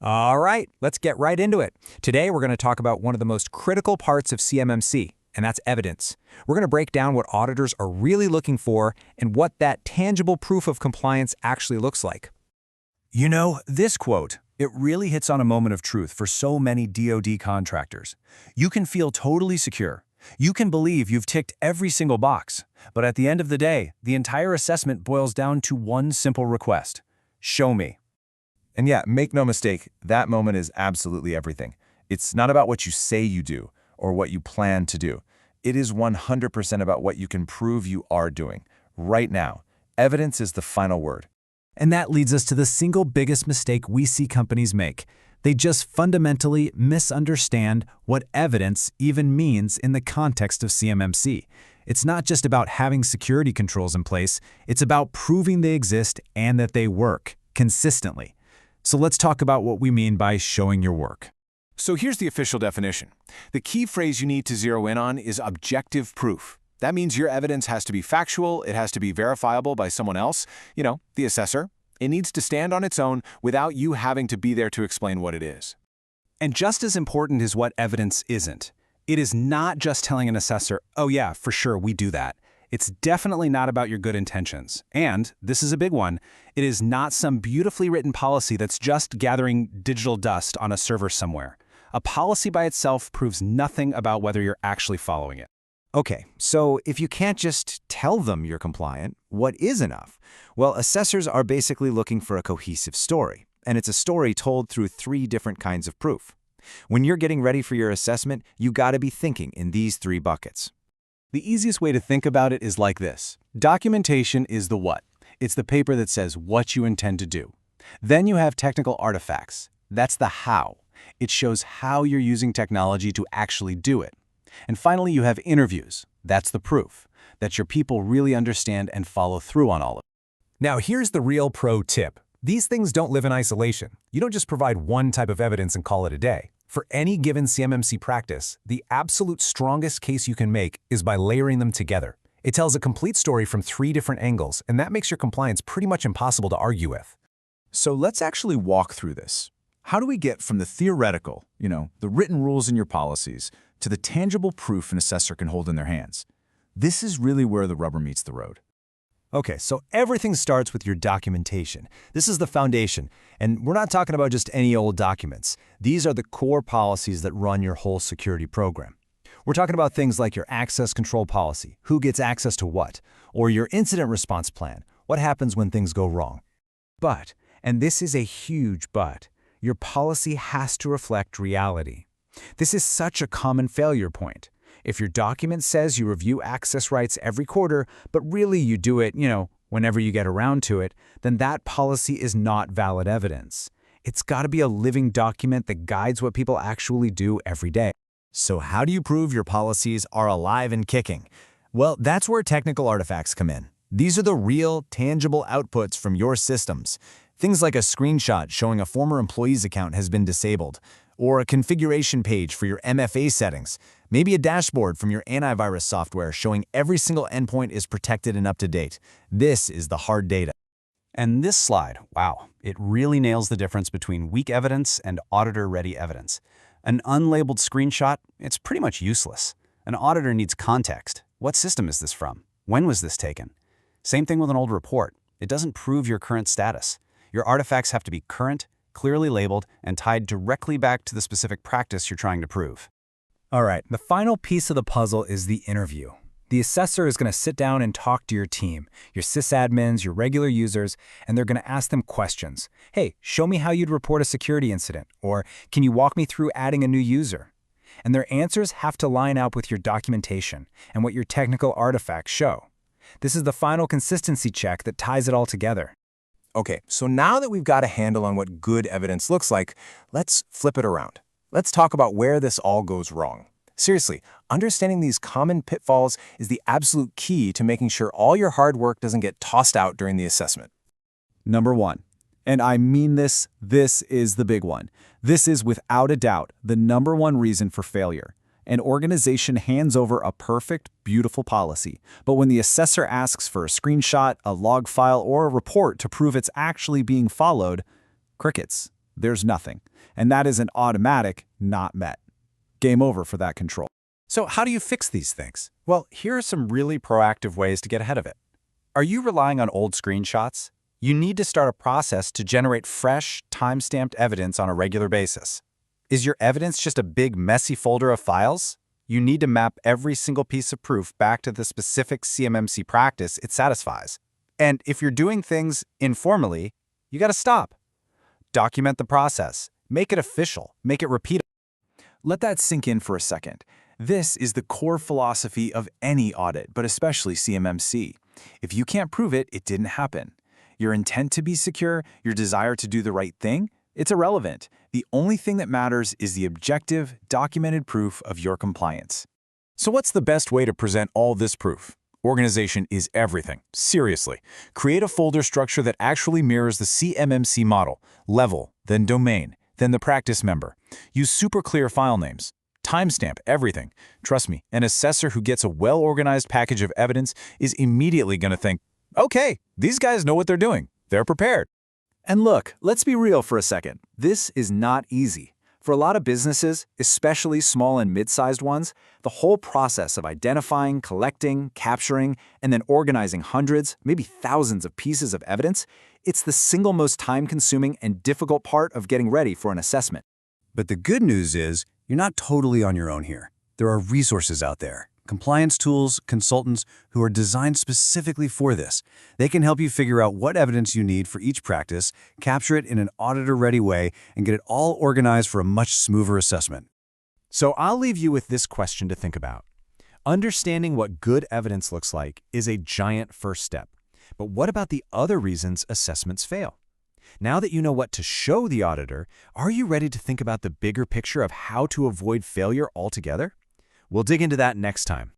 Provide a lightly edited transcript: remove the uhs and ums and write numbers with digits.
All right, let's get right into it. Today, we're going to talk about one of the most critical parts of CMMC, and that's evidence. We're going to break down what auditors are really looking for and what that tangible proof of compliance actually looks like. You know, this quote, it really hits on a moment of truth for so many DoD contractors. You can feel totally secure. You can believe you've ticked every single box. But at the end of the day, the entire assessment boils down to one simple request. Show me. And yeah, make no mistake, that moment is absolutely everything. It's not about what you say you do or what you plan to do. It is 100% about what you can prove you are doing. Right now, evidence is the final word. And that leads us to the single biggest mistake we see companies make. They just fundamentally misunderstand what evidence even means in the context of CMMC. It's not just about having security controls in place, it's about proving they exist and that they work consistently. So let's talk about what we mean by showing your work. So here's the official definition. The key phrase you need to zero in on is objective proof. That means your evidence has to be factual, it has to be verifiable by someone else, the assessor. It needs to stand on its own without you having to be there to explain what it is. And just as important is what evidence isn't. It is not just telling an assessor, oh yeah, for sure, we do that. It's definitely not about your good intentions. And, this is a big one, it is not some beautifully written policy that's just gathering digital dust on a server somewhere. A policy by itself proves nothing about whether you're actually following it. Okay, so if you can't just tell them you're compliant, what is enough? Well, assessors are basically looking for a cohesive story, and it's a story told through 3 different kinds of proof. When you're getting ready for your assessment, you gotta be thinking in these 3 buckets. The easiest way to think about it is like this. Documentation is the what. It's the paper that says what you intend to do. Then you have technical artifacts. That's the how. It shows how you're using technology to actually do it. And finally, you have interviews. That's the proof that your people really understand and follow through on all of it. Now, here's the real pro tip. These things don't live in isolation. You don't just provide one type of evidence and call it a day. For any given CMMC practice, the absolute strongest case you can make is by layering them together. It tells a complete story from 3 different angles, and that makes your compliance pretty much impossible to argue with. So let's actually walk through this. How do we get from the theoretical, the written rules in your policies, to the tangible proof an assessor can hold in their hands? This is really where the rubber meets the road. Okay, so everything starts with your documentation. This is the foundation, and we're not talking about just any old documents. These are the core policies that run your whole security program. We're talking about things like your access control policy, who gets access to what, or your incident response plan, what happens when things go wrong. But, and this is a huge but, your policy has to reflect reality. This is such a common failure point. If your document says you review access rights every quarter, but really you do it, whenever you get around to it, then that policy is not valid evidence. It's got to be a living document that guides what people actually do every day. So how do you prove your policies are alive and kicking? Well, that's where technical artifacts come in. These are the real, tangible outputs from your systems. Things like a screenshot showing a former employee's account has been disabled, or a configuration page for your MFA settings, maybe a dashboard from your antivirus software showing every single endpoint is protected and up to date. This is the hard data. And this slide, wow, it really nails the difference between weak evidence and auditor-ready evidence. An unlabeled screenshot, it's pretty much useless. An auditor needs context. What system is this from? When was this taken? Same thing with an old report. It doesn't prove your current status. Your artifacts have to be current, clearly labeled, and tied directly back to the specific practice you're trying to prove. All right, the final piece of the puzzle is the interview. The assessor is going to sit down and talk to your team, your sysadmins, your regular users, and they're going to ask them questions. Hey, show me how you'd report a security incident, or can you walk me through adding a new user? And their answers have to line up with your documentation and what your technical artifacts show. This is the final consistency check that ties it all together. Okay, so now that we've got a handle on what good evidence looks like, let's flip it around. Let's talk about where this all goes wrong. Seriously, understanding these common pitfalls is the absolute key to making sure all your hard work doesn't get tossed out during the assessment. Number 1, and I mean this is the big one. This is without a doubt the number 1 reason for failure. An organization hands over a perfect, beautiful policy, but when the assessor asks for a screenshot, a log file, or a report to prove it's actually being followed, crickets. there's nothing. And that is an automatic not met. Game over for that control. So how do you fix these things? Well, here are some really proactive ways to get ahead of it. Are you relying on old screenshots? You need to start a process to generate fresh, time-stamped evidence on a regular basis. Is your evidence just a big, messy folder of files? You need to map every single piece of proof back to the specific CMMC practice it satisfies. And if you're doing things informally, you got to stop. Document the process. Make it official. Make it repeatable. Let that sink in for a second. This is the core philosophy of any audit, but especially CMMC. If you can't prove it, it didn't happen. Your intent to be secure, your desire to do the right thing, it's irrelevant. The only thing that matters is the objective, documented proof of your compliance. So what's the best way to present all this proof? Organization is everything. Seriously. Create a folder structure that actually mirrors the CMMC model. Level, then domain, then the practice member. Use super clear file names. Timestamp everything. Trust me, an assessor who gets a well-organized package of evidence is immediately going to think, okay, these guys know what they're doing. They're prepared. And look, let's be real for a second. This is not easy. For a lot of businesses, especially small and mid-sized ones, the whole process of identifying, collecting, capturing, and then organizing hundreds, maybe thousands of pieces of evidence, it's the single most time-consuming and difficult part of getting ready for an assessment. But the good news is, you're not totally on your own here. There are resources out there, compliance tools, consultants who are designed specifically for this. They can help you figure out what evidence you need for each practice, capture it in an auditor-ready way, and get it all organized for a much smoother assessment. So I'll leave you with this question to think about. Understanding what good evidence looks like is a giant first step. But what about the other reasons assessments fail? Now that you know what to show the auditor, are you ready to think about the bigger picture of how to avoid failure altogether? We'll dig into that next time.